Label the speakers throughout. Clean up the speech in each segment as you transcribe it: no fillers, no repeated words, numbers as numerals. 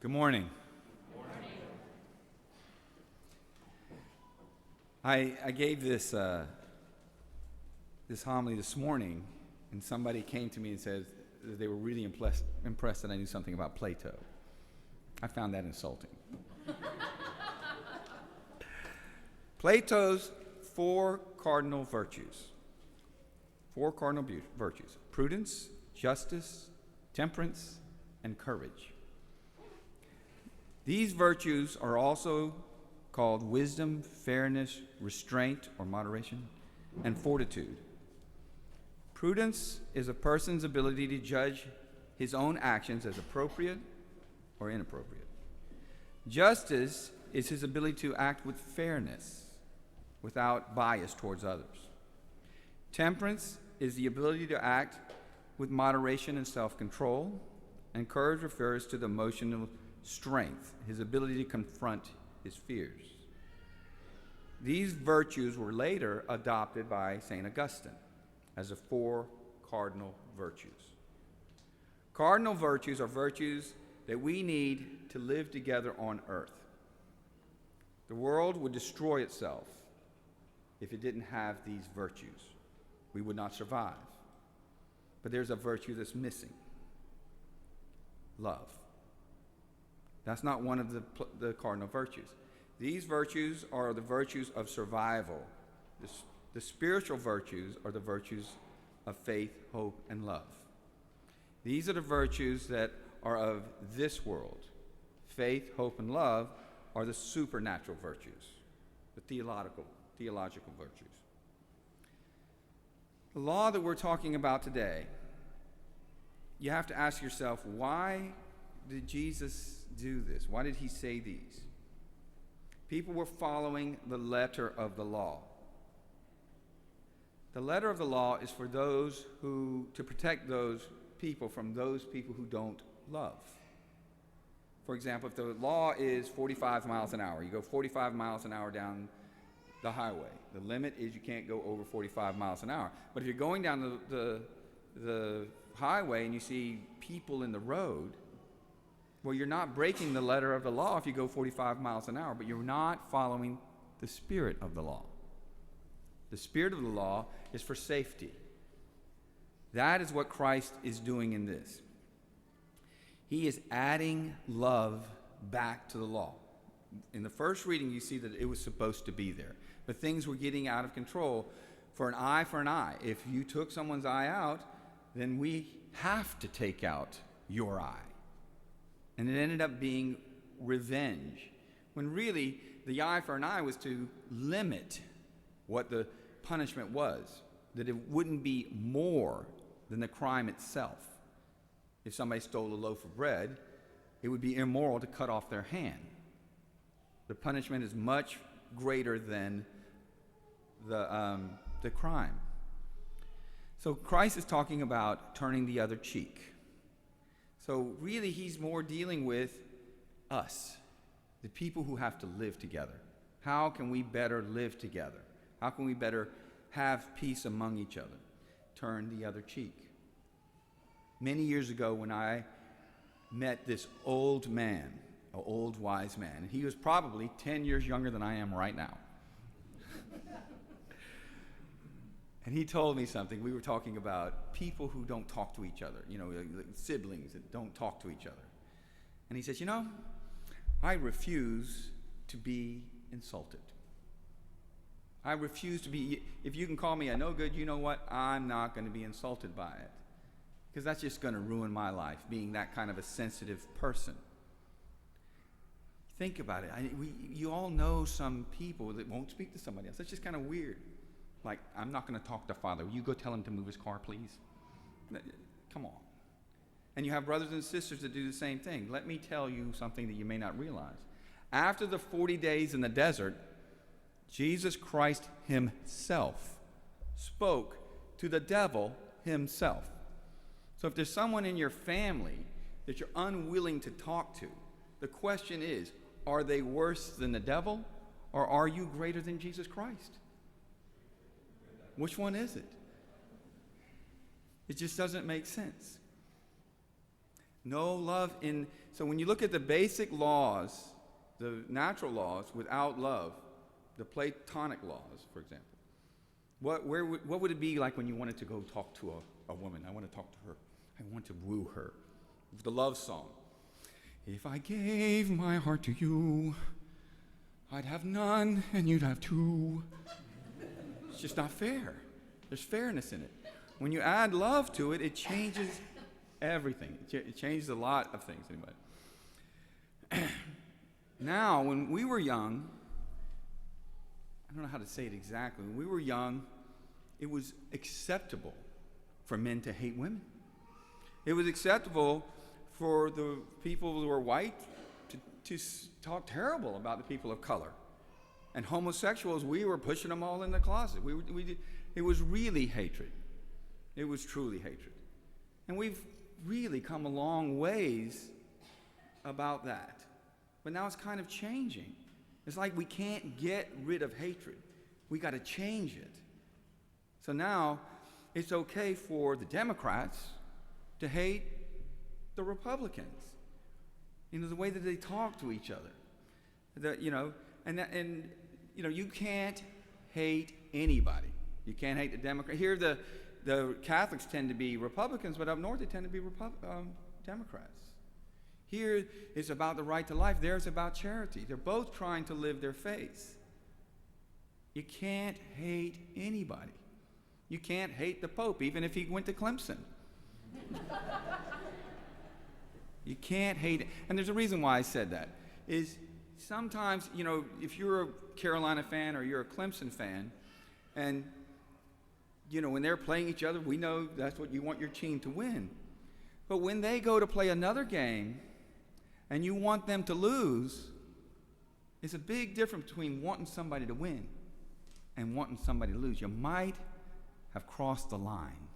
Speaker 1: Good morning. I gave this homily this morning, and somebody came to me and said that they were really impressed that I knew something about Plato. I found that insulting. Plato's four cardinal virtues. Prudence, justice, temperance, and courage. These virtues are also called wisdom, fairness, restraint or moderation, and fortitude. Prudence is a person's ability to judge his own actions as appropriate or inappropriate. Justice is his ability to act with fairness, without bias towards others. Temperance is the ability to act with moderation and self-control, and courage refers to the emotional strength, his ability to confront his fears. These virtues were later adopted by St. Augustine as the four cardinal virtues. Cardinal virtues are virtues that we need to live together on earth. The world would destroy itself if it didn't have these virtues. We would not survive. But there's a virtue that's missing: love. That's not one of the cardinal virtues. These virtues are the virtues of survival. The spiritual virtues are the virtues of faith, hope, and love. These are the virtues that are of this world. Faith, hope, and love are the supernatural virtues, the theological virtues. The law that we're talking about today, you have to ask yourself, why did Jesus do this? Why did he say these? People were following the letter of the law. The letter of the law is for those to protect those people from those people who don't love. For example, if the law is 45 miles an hour, you go 45 miles an hour down the highway. The limit is you can't go over 45 miles an hour. But if you're going down the highway and you see people in the road, well, you're not breaking the letter of the law if you go 45 miles an hour, but you're not following the spirit of the law. The spirit of the law is for safety. That is what Christ is doing in this. He is adding love back to the law. In the first reading, you see that it was supposed to be there, but things were getting out of control. For an eye, if you took someone's eye out, then we have to take out your eye. And it ended up being revenge, when really the eye for an eye was to limit what the punishment was, that it wouldn't be more than the crime itself. If somebody stole a loaf of bread, it would be immoral to cut off their hand. The punishment is much greater than the crime. So Christ is talking about turning the other cheek. So really, he's more dealing with us, the people who have to live together. How can we better live together? How can we better have peace among each other? Turn the other cheek. Many years ago, when I met this old man, an old wise man, and he was probably 10 years younger than I am right now. And he told me something. We were talking about people who don't talk to each other, siblings that don't talk to each other. And he says, I refuse to be insulted. I refuse to be, if you can call me a no good, you know what? I'm not going to be insulted by it. Because that's just going to ruin my life, being that kind of a sensitive person. Think about it. You all know some people that won't speak to somebody else. That's just kind of weird. Like, I'm not going to talk to Father. Will you go tell him to move his car, please? Come on. And you have brothers and sisters that do the same thing. Let me tell you something that you may not realize. After the 40 days in the desert, Jesus Christ himself spoke to the devil himself. So if there's someone in your family that you're unwilling to talk to, the question is, are they worse than the devil, or are you greater than Jesus Christ? Which one is it? It just doesn't make sense. No love in. So when you look at the basic laws, the natural laws, without love, the Platonic laws, for example, what would it be like when you wanted to go talk to a woman? I want to talk to her. I want to woo her. The love song. If I gave my heart to you, I'd have none and you'd have two. It's just not fair. There's fairness in it. When you add love to it, it changes everything. It changes a lot of things anyway. Now, when we were young, I don't know how to say it exactly. When we were young, it was acceptable for men to hate women. It was acceptable for the people who were white to talk terrible about the people of color. And homosexuals, we were pushing them all in the closet. It was really hatred. It was truly hatred. And we've really come a long ways about that. But now it's kind of changing. It's like we can't get rid of hatred. We got to change it. So now it's okay for the Democrats to hate the Republicans. You know, the way that they talk to each other. You can't hate anybody. You can't hate the Democrat. Here the Catholics tend to be Republicans, but up north they tend to be Democrats. Here it's about the right to life. There it's about charity. They're both trying to live their faith. You can't hate anybody. You can't hate the Pope, even if he went to Clemson. You can't hate it. And there's a reason why I said that. Is sometimes, if you're a Carolina fan or you're a Clemson fan, and, when they're playing each other, we know that's what you want your team to win. But when they go to play another game, and you want them to lose, it's a big difference between wanting somebody to win and wanting somebody to lose. You might have crossed the line.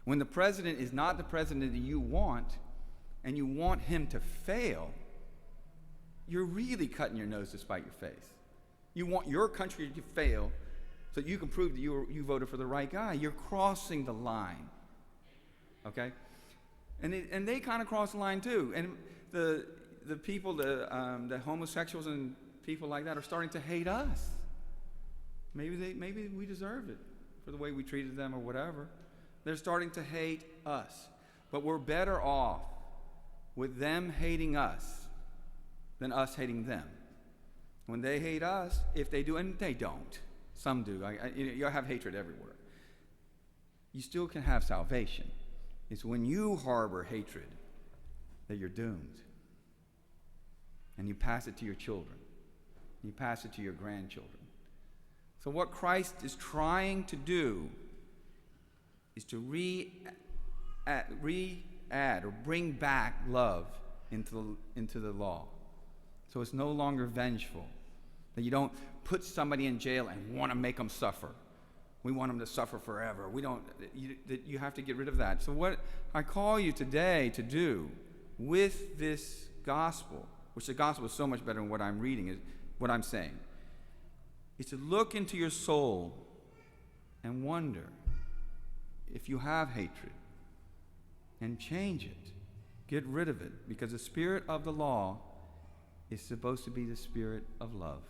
Speaker 1: When the president is not the president that you want, and you want him to fail, you're really cutting your nose to spite your face. You want your country to fail so that you can prove that you voted for the right guy. You're crossing the line. Okay? And they kind of cross the line too. And the people, the homosexuals and people like that are starting to hate us. Maybe we deserve it for the way we treated them or whatever. They're starting to hate us. But we're better off with them hating us than us hating them. When they hate us, if they do, and they don't, some do. You have hatred everywhere. You still can have salvation. It's when you harbor hatred that you're doomed. And you pass it to your children. You pass it to your grandchildren. So what Christ is trying to do is to re-add or bring back love into the law. So it's no longer vengeful. That you don't put somebody in jail and want to make them suffer. We want them to suffer forever. You have to get rid of that. So what I call you today to do with this gospel, which the gospel is so much better than what I'm reading, is what I'm saying, is to look into your soul and wonder if you have hatred and change it. Get rid of it, because the spirit of the law is supposed to be the spirit of love.